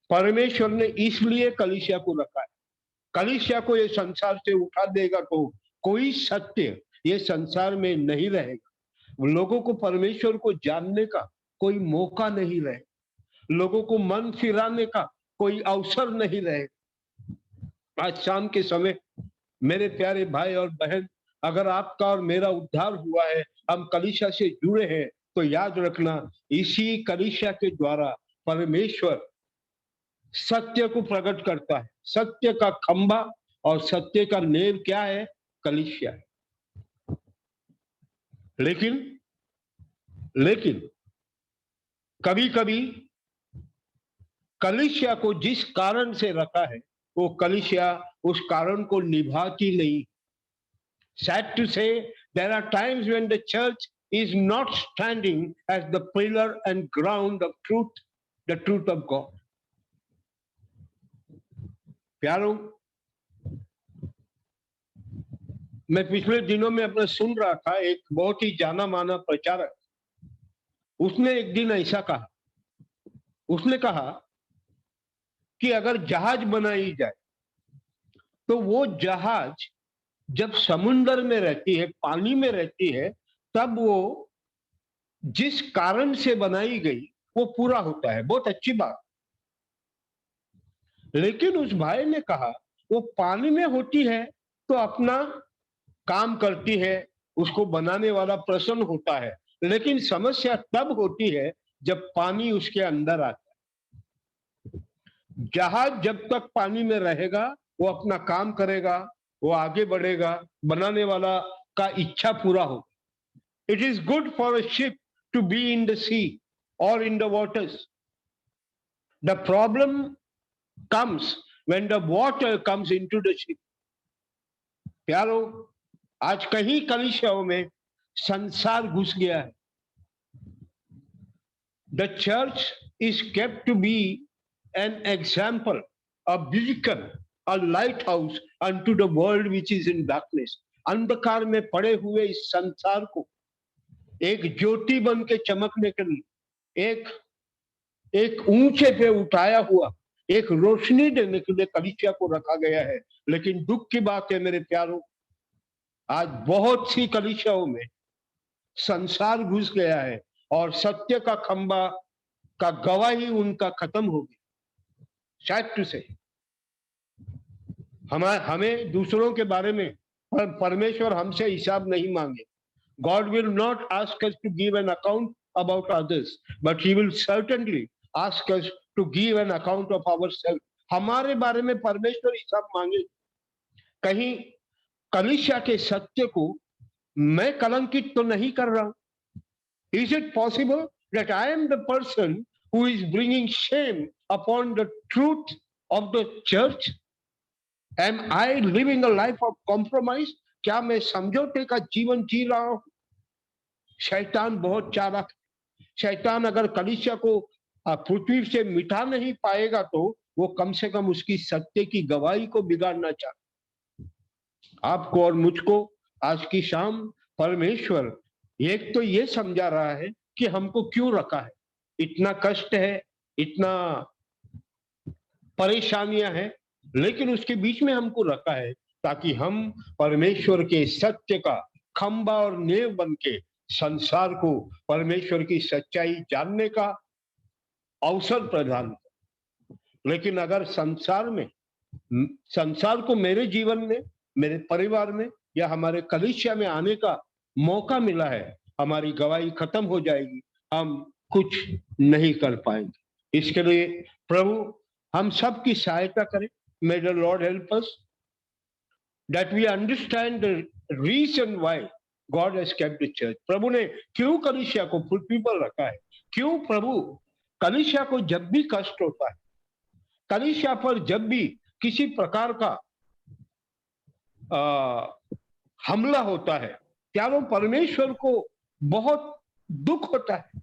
D: परमेश्वर ने इसलिए कलीसिया को रखा है। कलीसिया को ये संसार से उठा देगा तो कोई सत्य ये संसार में नहीं रहेगा। लोगों को परमेश्वर को जानने का कोई मौका नहीं रहेगा, लोगों को मन फिराने का कोई अवसर नहीं रहेगा। आज शाम के समय मेरे प्यारे भाई और बहन, अगर आपका और मेरा उद्धार हुआ है, हम कलीसिया से जुड़े हैं, तो याद रखना इसी कलीसिया के द्वारा परमेश्वर सत्य को प्रकट करता है। सत्य का खंभा और सत्य का नींव क्या है? कलीसिया है। लेकिन कभी कभी कलीसिया को जिस कारण से रखा है, वो कलीसिया उस कारण को निभाती नहीं। Sad to say, there are times when the church is not standing as the pillar and ground of truth, the truth of God. प्यारों, मैं पिछले दिनों में अपना सुन रहा था, एक बहुत ही जाना माना प्रचारक, उसने एक दिन ऐसा कहा, उसने कहा कि अगर जहाज बनाई जाए तो वो जहाज जब समुद्र में रहती है, पानी में रहती है, तब वो जिस कारण से बनाई गई वो पूरा होता है। बहुत अच्छी बात। लेकिन उस भाई ने कहा वो पानी में होती है तो अपना काम करती है, उसको बनाने वाला प्रसन्न होता है, लेकिन समस्या तब होती है जब पानी उसके अंदर आता है। जहाज जब तक पानी में रहेगा वो अपना काम करेगा, वो आगे बढ़ेगा, बनाने वाला का इच्छा पूरा हो। It is good for a ship to be in the sea और in the waters, The problem comes when the water comes into the ship. प्यारो, आज कहीं कलीसियाओं में संसार घुस गया है. The church is kept to be an example, a beacon, a lighthouse unto the world which is in darkness. अंधकार में पड़े हुए इस संसार को एक ज्योति बन के चमकने के लिए, एक ऊंचे पे उठाया हुआ एक रोशनी देने के लिए कलीसिया को रखा गया है. लेकिन दुख की बात है मेरे प्यारों, आज बहुत सी कलीसियाओं में संसार घुस गया है और सत्य का खंबा का गवाही उनका खत्म हो गया. शायद टू से हमें दूसरों के बारे में परमेश्वर हमसे हिसाब नहीं मांगे. God will not ask us to give an account about others, but He will certainly ask us to give an account of ourselves. हमारे बारे में परमेश्वर हिसाब मांगे. कहीं कलीसिया के सत्य को मैं कलंकित तो नहीं कर रहा हूं. Is it possible that I am the person who is bringing shame upon the truth of the church? Am I living a life of compromise? क्या मैं समझौते का जीवन जी रहा हूं? शैतान बहुत चालाक. शैतान अगर कलीसिया को पृथ्वी से मिटा नहीं पाएगा तो वो कम से कम उसकी सत्य की गवाही को बिगाड़ना चाहता. आपको और मुझको आज की शाम परमेश्वर एक तो ये समझा रहा है कि हमको क्यों रखा है. इतना कष्ट है, इतना परेशानियां हैं, लेकिन उसके बीच में हमको रखा है ताकि हम परमेश्वर के सत्य का खंबा और नींव बन के संसार को परमेश्वर की सच्चाई जानने का अवसर प्रदान करें. लेकिन अगर संसार को मेरे जीवन में, मेरे परिवार में या हमारे कलीसिया में आने का मौका मिला है, हमारी गवाही खत्म हो जाएगी, हम कुछ नहीं कर पाएंगे. इसके लिए प्रभु हम सब की सहायता करें. May the Lord help us that we understand the reason why God has kept the church. प्रभु ने क्यों कलीसिया को पृथ्वी पर रखा है. क्यों प्रभु कलीसिया को जब भी कष्ट होता है, कलीसिया पर जब भी किसी प्रकार का हमला होता है, क्या वो परमेश्वर को बहुत दुख होता है.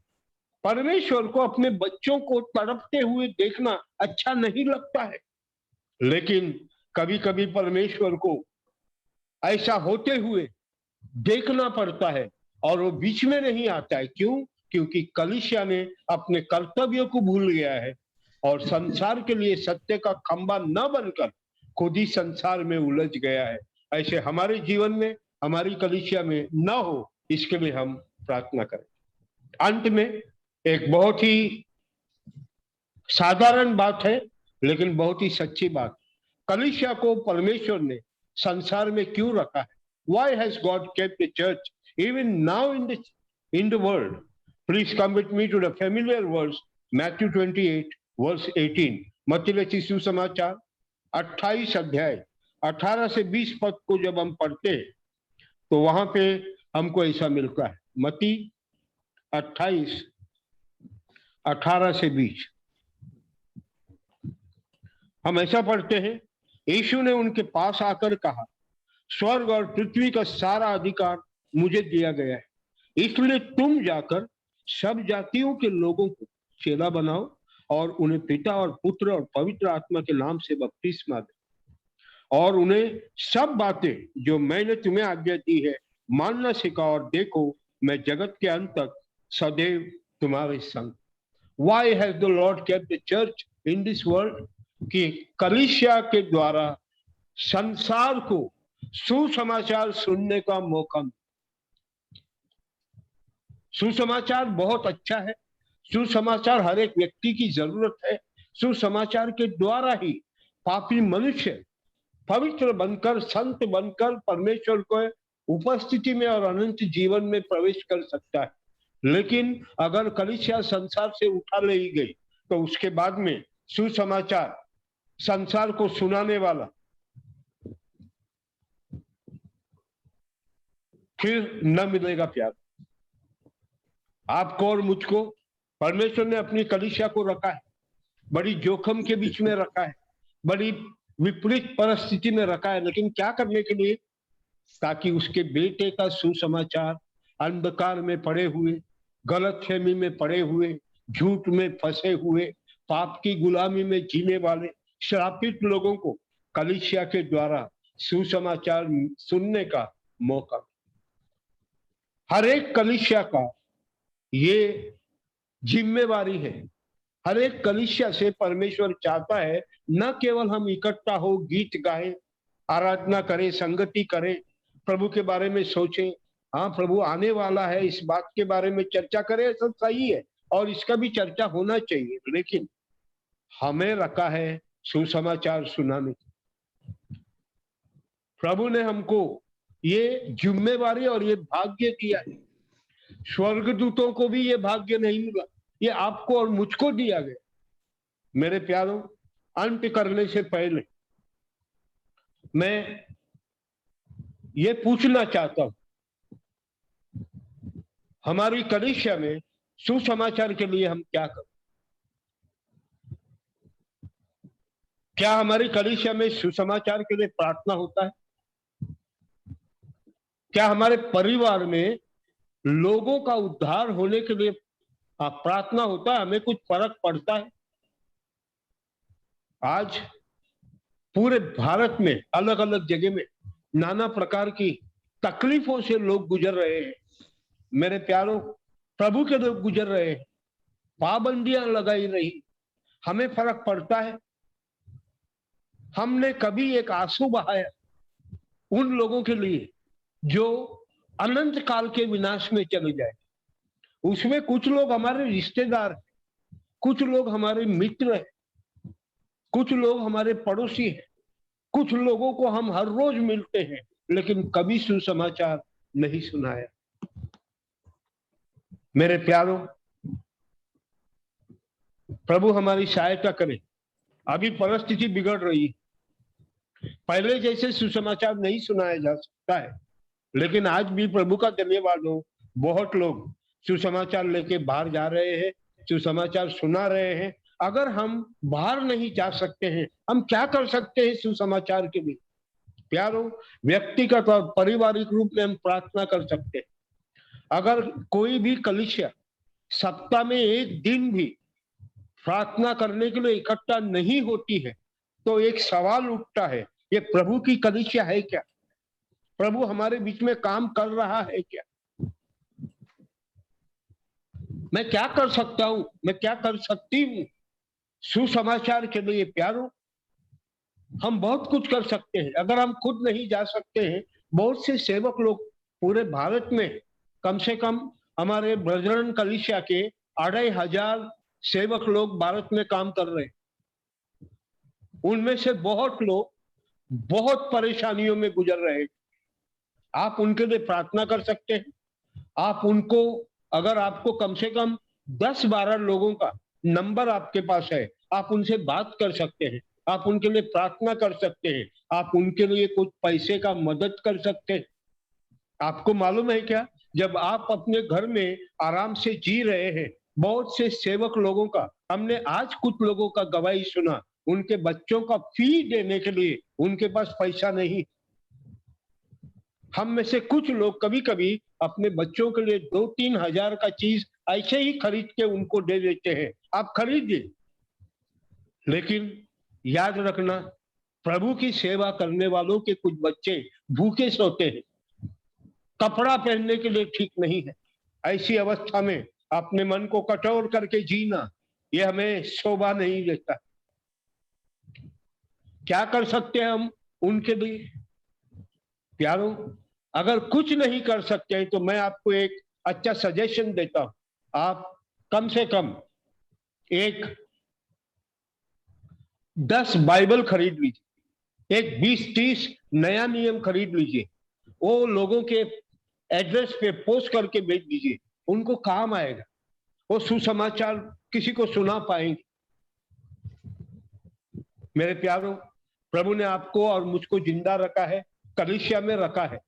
D: परमेश्वर को अपने बच्चों को तड़पते हुए देखना अच्छा नहीं लगता है. लेकिन कभी कभी परमेश्वर को ऐसा होते हुए देखना पड़ता है और वो बीच में नहीं आता है. क्यों? क्योंकि कलीसिया ने अपने कर्तव्यों को भूल गया है और संसार के लिए सत्य का खंबा न बनकर खुद ही संसार में उलझ गया है. ऐसे हमारे जीवन में, हमारी कलीसिया में न हो, इसके लिए हम प्रार्थना करें. अंत में एक बहुत ही साधारण बात है लेकिन बहुत ही सच्ची बात. कलीसिया को परमेश्वर ने संसार में क्यों रखा है? Why has God kept the church even now in the world? Please come with me to the familiar verse, Matthew 28 verse 18. मत्ती लिखित सुसमाचार 28 अध्याय 18 से 20 पद को जब हम पढ़ते हैं तो वहां पे हमको ऐसा मिलता है. मत्ती 28 18 से 20 हम ऐसा पढ़ते हैं. यीशु ने उनके पास आकर कहा, स्वर्ग और पृथ्वी का सारा अधिकार मुझे दिया गया है, इसलिए तुम जाकर सब जातियों के लोगों को चेला बनाओ और उन्हें पिता और पुत्र और पवित्र आत्मा के नाम से बपतिस्मा दे और उन्हें सब बातें जो मैंने तुम्हें आज्ञा दी है मानना सिखाओ. और देखो, मैं जगत के अंत तक सदैव तुम्हारे संग. Why has the Lord kept the church in this world? कि कलीसिया के द्वारा संसार को सुसमाचार सुनने का मौका. सुसमाचार बहुत अच्छा है. सुसमाचार हर एक व्यक्ति की जरूरत है. सुसमाचार के द्वारा ही पापी मनुष्य पवित्र बनकर, संत बनकर परमेश्वर को उपस्थिति में और अनंत जीवन में प्रवेश कर सकता है. लेकिन अगर कलीसिया संसार से उठा ली गई तो उसके बाद में सुसमाचार संसार को सुनाने वाला फिर न मिलेगा. प्यार, आपको और मुझको परमेश्वर ने अपनी कलीसिया को रखा है बड़ी जोखिम के बीच में रखा है, बड़ी विपरीत परिस्थिति में रखा है, लेकिन क्या करने के लिए? ताकि उसके बेटे का सुसमाचार अंधकार में पड़े हुए, गलतफहमी में पड़े हुए, झूठ में फंसे हुए, पाप की गुलामी में जीने वाले श्रापित लोगों को कलीसिया के द्वारा सुसमाचार सुनने का मौका। हर एक कलीसिया का ये जिम्मेवारी है। हर एक कलीसिया से परमेश्वर चाहता है न केवल हम इकट्ठा हो, गीत गाएं, आराधना करें, संगति करें, प्रभु के बारे में सोचें, हाँ प्रभु आने वाला है, इस बात के बारे में चर्चा करें, सब सही है और इसका भी चर्चा होना चाहिए, लेकिन हमें रखा है सुसमाचार सुनाने की। प्रभु ने हमको ये जिम्मेवारी और ये भाग्य दिया है। स्वर्गदूतों को भी ये भाग्य नहीं मिला, ये आपको और मुझको दिया गया। मेरे प्यारों, अंत करने से पहले मैं ये पूछना चाहता हूं, हमारी कलीसिया में सुसमाचार के लिए हम क्या करें? क्या हमारी कलीसिया में सुसमाचार के लिए प्रार्थना होता है? क्या हमारे परिवार में लोगों का उद्धार होने के लिए प्रार्थना होता है? हमें कुछ फर्क पड़ता है? आज पूरे भारत में अलग अलग जगह में नाना प्रकार की तकलीफों से लोग गुजर रहे हैं। मेरे प्यारों, प्रभु के लोग गुजर रहे हैं, पाबंदियां लगाई रही, हमें फर्क पड़ता है? हमने कभी एक आंसू बहाया उन लोगों के लिए जो अनंत काल के विनाश में चले जाए? उसमें कुछ लोग हमारे रिश्तेदार हैं, कुछ लोग हमारे मित्र हैं, कुछ लोग हमारे पड़ोसी हैं, कुछ लोगों को हम हर रोज मिलते हैं, लेकिन कभी सुसमाचार नहीं सुनाया। मेरे प्यारों, प्रभु हमारी सहायता करे। अभी परिस्थिति बिगड़ रही है, पहले जैसे सुसमाचार नहीं सुनाया जा सकता है, लेकिन आज भी प्रभु का धन्यवाद हो, बहुत लोग सुसमाचार लेके बाहर जा रहे हैं, सुसमाचार सुना रहे हैं। अगर हम बाहर नहीं जा सकते हैं, हम क्या कर सकते हैं सुसमाचार के लिए? प्यारों, व्यक्तिगत और पारिवारिक रूप में हम प्रार्थना कर सकते हैं। अगर कोई भी कलीसिया सप्ताह में एक दिन भी प्रार्थना करने के लिए इकट्ठा नहीं होती है, तो एक सवाल उठता है, ये प्रभु की कलीसिया है क्या? प्रभु हमारे बीच में काम कर रहा है क्या? मैं क्या कर सकता हूं, मैं क्या कर सकती हूं सुसमाचार के लिए? प्यारों, हम बहुत कुछ कर सकते हैं। अगर हम खुद नहीं जा सकते हैं, बहुत से सेवक लोग पूरे भारत में, कम से कम हमारे ब्रजरन कलीसिया के 2500 सेवक लोग भारत में काम कर रहे हैं। उनमें से बहुत लोग बहुत परेशानियों में गुजर रहे हैं। आप उनके लिए प्रार्थना कर सकते हैं। आप उनको, अगर आपको कम से कम 10-12 लोगों का नंबर आपके पास है, आप उनसे बात कर सकते हैं, आप उनके लिए प्रार्थना कर सकते हैं, आप उनके लिए कुछ पैसे का मदद कर सकते हैं। आपको मालूम है क्या, जब आप अपने घर में आराम से जी रहे हैं, बहुत से सेवक लोगों का, हमने आज कुछ लोगों का गवाही सुना, उनके बच्चों का फी देने के लिए उनके पास पैसा नहीं। हम में से कुछ लोग कभी कभी अपने बच्चों के लिए 2-3 हजार का चीज ऐसे ही खरीद के उनको दे देते हैं। आप खरीदिए, लेकिन याद रखना, प्रभु की सेवा करने वालों के कुछ बच्चे भूखे सोते हैं, कपड़ा पहनने के लिए ठीक नहीं है। ऐसी अवस्था में अपने मन को कठोर करके जीना, यह हमें शोभा नहीं देता। क्या कर सकते हैं हम उनके लिए? प्यारों, अगर कुछ नहीं कर सकते हैं तो मैं आपको एक अच्छा सजेशन देता हूं। आप कम से कम एक 10 बाइबल खरीद लीजिए, एक 20-30 नया नियम खरीद लीजिए, वो लोगों के एड्रेस पे पोस्ट करके भेज दीजिए, उनको काम आएगा, वो सुसमाचार किसी को सुना पाएंगे। मेरे प्यारों, प्रभु ने आपको और मुझको जिंदा रखा है, कलीसिया में रखा है।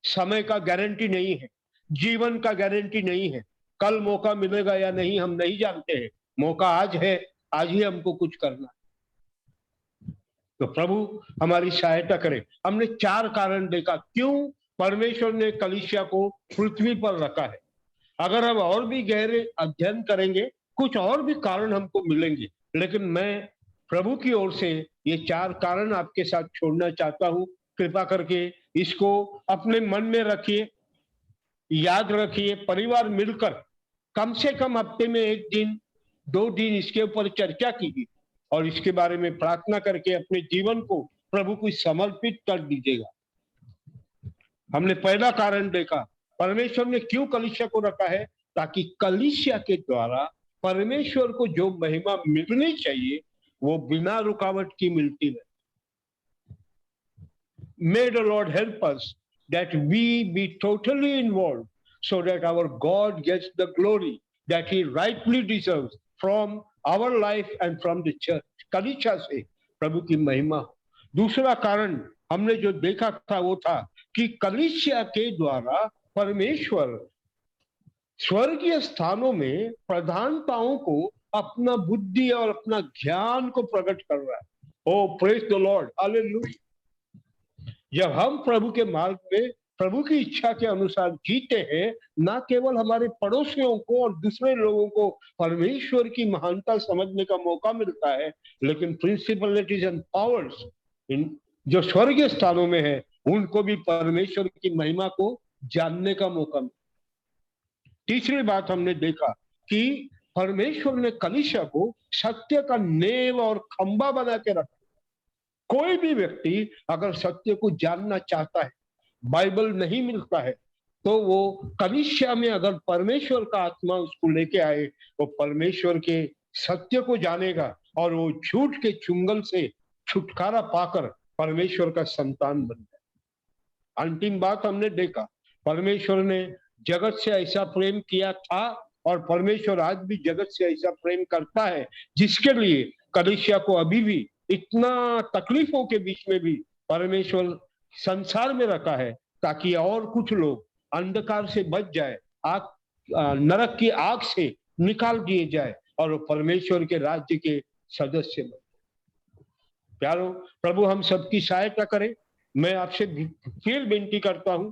D: समय का गारंटी नहीं है, जीवन का गारंटी नहीं है, कल मौका मिलेगा या नहीं हम नहीं जानते हैं। मौका आज है, आज ही हमको कुछ करना है। तो प्रभु हमारी सहायता करे। हमने 4 कारण देखा क्यों परमेश्वर ने कलीसिया को पृथ्वी पर रखा है। अगर हम और भी गहरे अध्ययन करेंगे कुछ और भी कारण हमको मिलेंगे, लेकिन मैं प्रभु की ओर से ये 4 कारण आपके साथ छोड़ना चाहता हूं। कृपा करके इसको अपने मन में रखिए, याद रखिए। परिवार मिलकर कम से कम हफ्ते में 1 दिन 2 दिन इसके ऊपर चर्चा कीजिए और इसके बारे में प्रार्थना करके अपने जीवन को प्रभु को समर्पित कर दीजिएगा। हमने पहला कारण देखा, परमेश्वर ने क्यों कलीसिया को रखा है, ताकि कलीसिया के द्वारा परमेश्वर को जो महिमा मिलनी चाहिए वो बिना रुकावट की मिलती है। May the Lord help us that we be totally involved so that our God gets the glory that he rightly deserves from our life and from the church. कलीसिया से प्रभु की महिमा। दूसरा कारण हमने जो देखा था वो था कि कलीसिया के द्वारा परमेश्वर स्वर्गीय स्थानों में प्रधानताओं को अपना बुद्धि और अपना ज्ञान को प्रकट कर रहा है। ओ प्रेज द लॉर्ड, हालेलुया। जब हम प्रभु के मार्ग में प्रभु की इच्छा के अनुसार जीते हैं, ना केवल हमारे पड़ोसियों को और दूसरे लोगों को परमेश्वर की महानता समझने का मौका मिलता है, लेकिन प्रिंसिपलिटीज एंड पावर्स जो स्वर्गीय स्थानों में है उनको भी परमेश्वर की महिमा को जानने का मौका मिलता है। तीसरी बात हमने देखा कि परमेश्वर ने कलीसिया को सत्य का नेव और खंबा बना के रखा। कोई भी व्यक्ति अगर सत्य को जानना चाहता है, बाइबल नहीं मिलता है, तो वो कलीसिया में अगर परमेश्वर का आत्मा उसको लेके आए, वो परमेश्वर के सत्य को जानेगा और वो झूठ के चुंगल से छुटकारा पाकर परमेश्वर का संतान बन जाए। अंतिम बात हमने देखा, परमेश्वर ने जगत से ऐसा प्रेम किया था और परमेश्वर आज भी जगत से ऐसा प्रेम करता है, जिसके लिए कलीसिया को अभी भी इतना तकलीफों के बीच में भी परमेश्वर संसार में रखा है, ताकि और कुछ लोग अंधकार से बच जाए, आग नरक की आग से निकाल दिए जाए और परमेश्वर के राज्य के सदस्य बने। प्यारो, प्रभु हम सबकी सहायता करे। मैं आपसे फिर विनती करता हूं,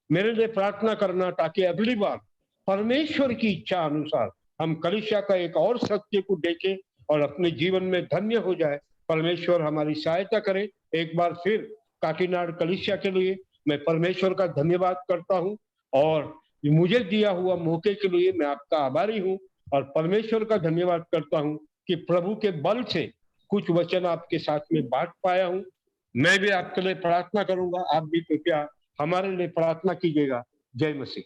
D: मेरे लिए प्रार्थना करना, ताकि अगली बार परमेश्वर की इच्छा अनुसार हम कलीसिया का एक और सत्य को देखें और अपने जीवन में धन्य हो जाए। परमेश्वर हमारी सहायता करे। एक बार फिर काकीनाड़ कलीसिया के लिए मैं परमेश्वर का धन्यवाद करता हूं और मुझे दिया हुआ मौके के लिए मैं आपका आभारी हूं और परमेश्वर का धन्यवाद करता हूं कि प्रभु के बल से कुछ वचन आपके साथ में बांट पाया हूं। मैं भी आपके लिए प्रार्थना करूंगा, आप भी कृपया हमारे लिए प्रार्थना कीजिएगा। जय मसीह।